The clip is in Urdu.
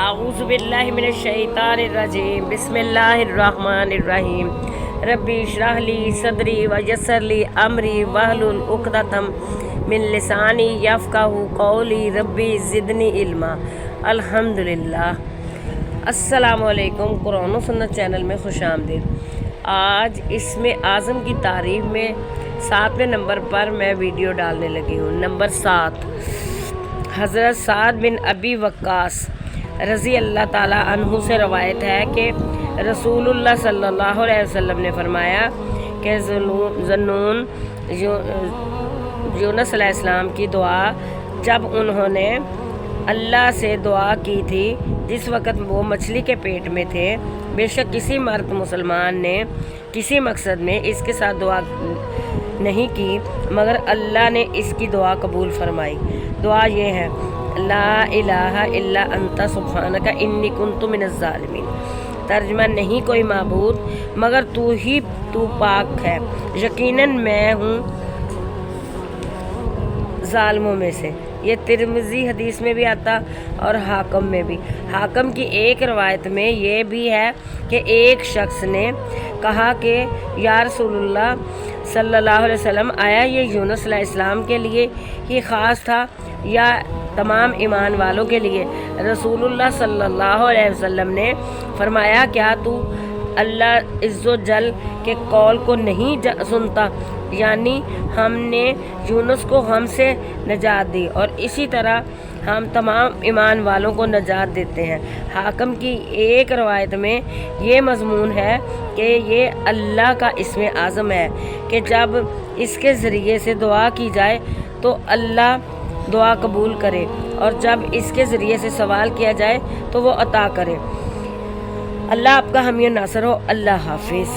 اعوذ باللہ من الشیطان الرجیم بسم اللہ الرحمن الرحیم ربی اشرح لی صدری ویسر لی امری واحلل عقدۃ من لسانی یفقہوا قولی ربی زدنی علما۔ الحمدللہ۔ السلام علیکم، قرآن و سنت چینل میں خوش آمدید۔ آج اسم اعظم کی تعریف میں 7ویں نمبر پر میں ویڈیو ڈالنے لگی ہوں۔ نمبر 7، حضرت سعد بن ابی وقاص رضی اللہ تعالیٰ عنہ سے روایت ہے کہ رسول اللہ صلی اللہ علیہ وسلم نے فرمایا کہ ذنون یونس علیہ السلام کی دعا جب انہوں نے اللہ سے دعا کی تھی جس وقت وہ مچھلی کے پیٹ میں تھے، بے شک کسی مرد مسلمان نے کسی مقصد میں اس کے ساتھ دعا نہیں کی مگر اللہ نے اس کی دعا قبول فرمائی۔ دعا یہ ہے: لا الہ الا انت سبحانک انی کنت من الظالمین۔ ترجمہ: نہیں کوئی معبود مگر تو پاک ہے، یقیناً میں ہوں ظالموں میں سے۔ یہ ترمذی حدیث میں بھی آتا اور حاکم میں بھی۔ حاکم کی ایک روایت میں یہ بھی ہے کہ ایک شخص نے کہا کہ یا رسول اللہ صلی اللہ علیہ وسلم، آیا یہ یونس علیہ السلام کے لیے ہی خاص تھا یا تمام ایمان والوں کے لیے؟ رسول اللہ صلی اللہ علیہ وسلم نے فرمایا، کیا تو اللہ عز و جل کے قول کو نہیں سنتا؟ یعنی ہم نے یونس کو ہم سے نجات دی اور اسی طرح ہم تمام ایمان والوں کو نجات دیتے ہیں۔ حاکم کی ایک روایت میں یہ مضمون ہے کہ یہ اللہ کا اسم اعظم ہے کہ جب اس کے ذریعے سے دعا کی جائے تو اللہ دعا قبول کرے اور جب اس کے ذریعے سے سوال کیا جائے تو وہ عطا کرے۔ اللہ آپ کا حامی و ناصر ہو۔ اللہ حافظ۔